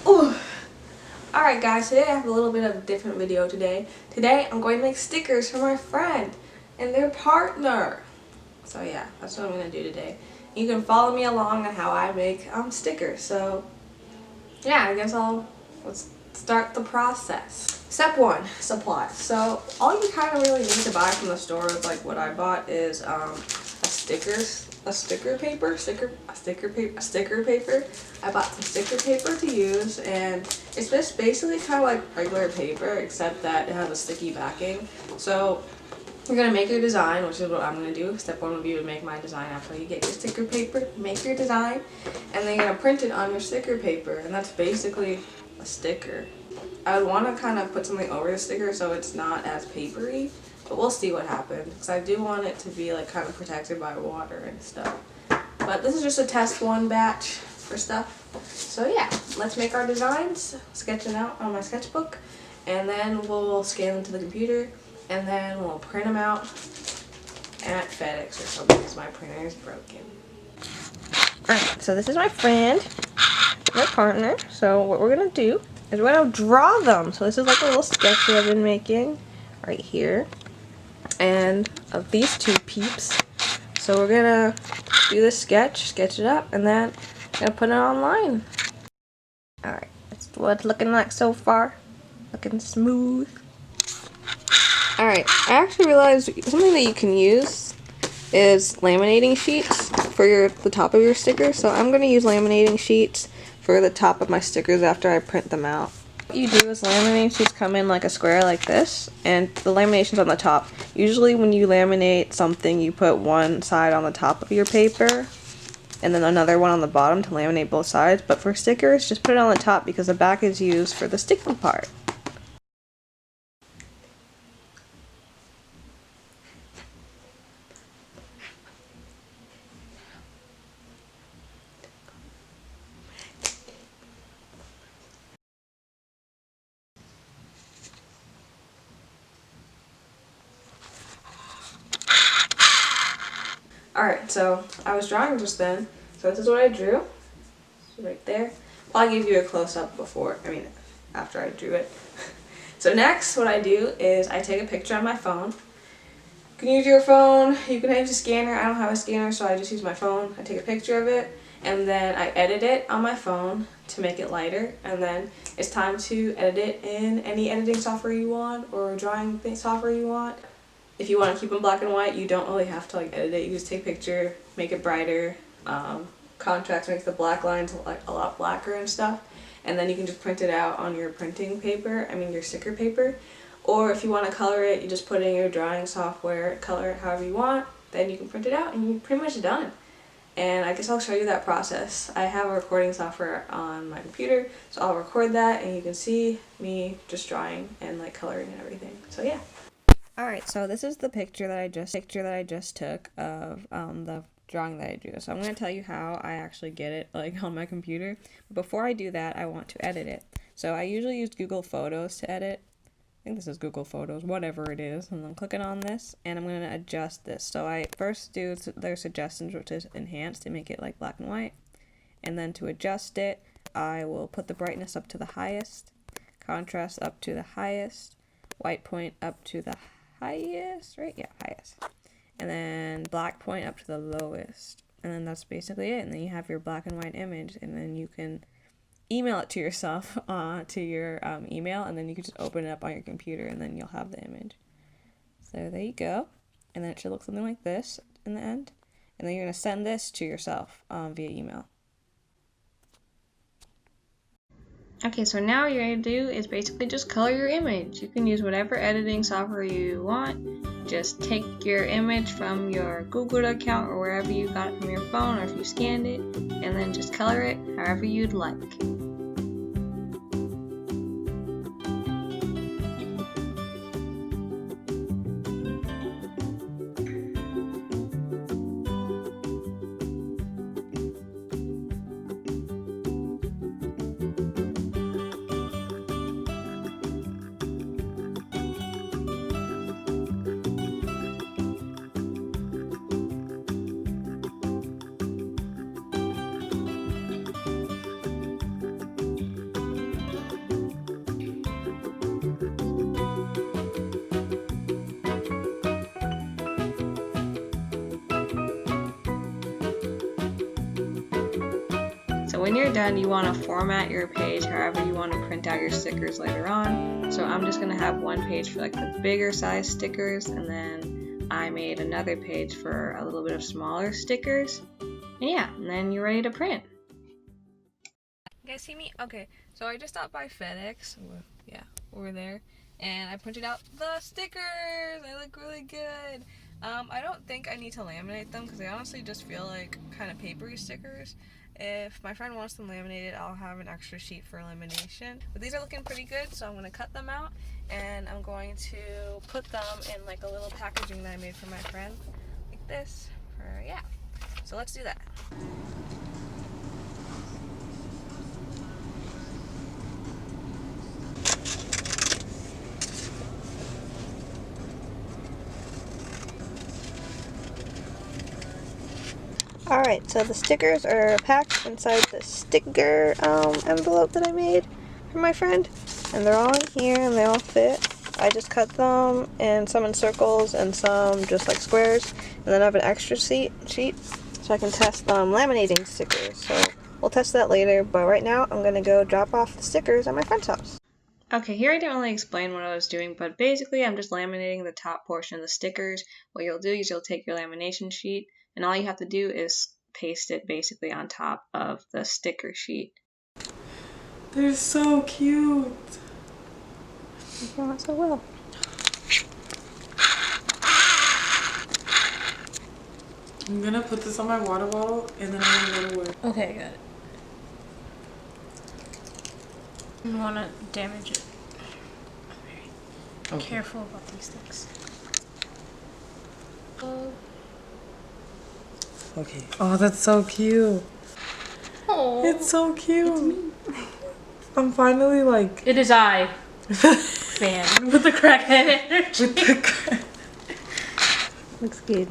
Ooh. Alright guys, today I have a little bit of a different video today. Today I'm going to make stickers for my friend and their partner. So yeah, that's what I'm going to do today. You can follow me along on how I make stickers. So yeah, let's start the process. Step 1, supplies. So all you kind of really need to buy from the store, like what I bought, is a sticker paper. I bought some sticker paper to use, and it's just basically kind of like regular paper, except that it has a sticky backing. So you're gonna make your design, which is what I'm gonna do. Step 1 would be to make my design after you get your sticker paper. Make your design, and then you're gonna print it on your sticker paper, and that's basically a sticker. I would want to kind of put something over the sticker so it's not as papery, but we'll see what happens, because I do want it to be like kind of protected by water and stuff. But this is just a test 1 batch for stuff. So yeah, let's make our designs, sketch it out on my sketchbook, and then we'll scan them to the computer, and then we'll print them out at FedEx or something because my printer is broken. Alright, so this is my friend, my partner. So what we're gonna do is we're gonna draw them. So this is like a little sketch that I've been making right here, and of these two peeps. So we're gonna do this sketch it up, and then I'm gonna put it online. Alright, that's what it's looking like so far. Looking smooth. Alright, I actually realized something that you can use is laminating sheets for the top of your sticker. So I'm going to use laminating sheets for the top of my stickers after I print them out. What you do is laminating sheets come in like a square like this, and the lamination's on the top. Usually when you laminate something, you put one side on the top of your paper and then another one on the bottom to laminate both sides. But for stickers, just put it on the top because the back is used for the sticky part. Alright, so I was drawing just then, so this is what I drew. Right there. I'll give you a close-up after I drew it. So next, what I do is I take a picture on my phone. You can use your phone, you can use a scanner. I don't have a scanner, so I just use my phone. I take a picture of it, and then I edit it on my phone to make it lighter, and then it's time to edit it in any editing software you want or drawing software you want. If you want to keep them black and white, you don't really have to edit it. You just take a picture, make it brighter. Contrast makes the black lines a lot blacker and stuff. And then you can just print it out on your printing paper, your sticker paper. Or if you want to color it, you just put it in your drawing software, color it however you want, then you can print it out and you're pretty much done. And I guess I'll show you that process. I have a recording software on my computer, so I'll record that and you can see me just drawing and coloring and everything. So yeah. Alright, so this is the picture that I just took of the drawing that I drew. So I'm going to tell you how I actually get it on my computer. But before I do that, I want to edit it. So I usually use Google Photos to edit. I think this is Google Photos, whatever it is. And I'm clicking on this, and I'm going to adjust this. So I first do their suggestions, which is enhance, to make it black and white. And then to adjust it, I will put the brightness up to the highest, contrast up to the highest, white point up to the highest, right? Yeah, highest. And then black point up to the lowest. And then that's basically it. And then you have your black and white image, and then you can email it to yourself, to your email, and then you can just open it up on your computer, and then you'll have the image. So there you go. And then it should look something like this in the end. And then you're going to send this to yourself via email. Okay, so now what you're going to do is basically just color your image. You can use whatever editing software you want. Just take your image from your Google account or wherever you got it from your phone, or if you scanned it, and then just color it however you'd like. when you're done, you want to format your page however you want to print out your stickers later on. So I'm just going to have one page for like the bigger size stickers, and then I made another page for a little bit of smaller stickers. And yeah, and then you're ready to print. You guys see me? Okay, so I just stopped by FedEx. Yeah, over there. And I printed out the stickers. They look really good. I don't think I need to laminate them because I honestly just feel like kind of papery stickers. If my friend wants them laminated, I'll have an extra sheet for lamination. But these are looking pretty good, so I'm going to cut them out and I'm going to put them in like a little packaging that I made for my friend, like this. Yeah. So let's do that. Alright, so the stickers are packed inside the sticker envelope that I made for my friend. And they're all in here and they all fit. I just cut them, and some in circles and some just like squares. And then I have an extra sheet so I can test laminating stickers. So we'll test that later, but right now I'm going to go drop off the stickers at my friend's house. Okay, here I didn't really explain what I was doing, but basically I'm just laminating the top portion of the stickers. What you'll do is you'll take your lamination sheet, and all you have to do is paste it basically on top of the sticker sheet. They're so cute. Oh, so well. I'm gonna put this on my water bottle and then I'm gonna go to work. Okay, got it. You don't want to damage it. Okay. Careful about these things. Okay. Oh, that's so cute. Oh, It's so cute. I'm finally like. it is I, fan with the crackhead energy. With the Looks good.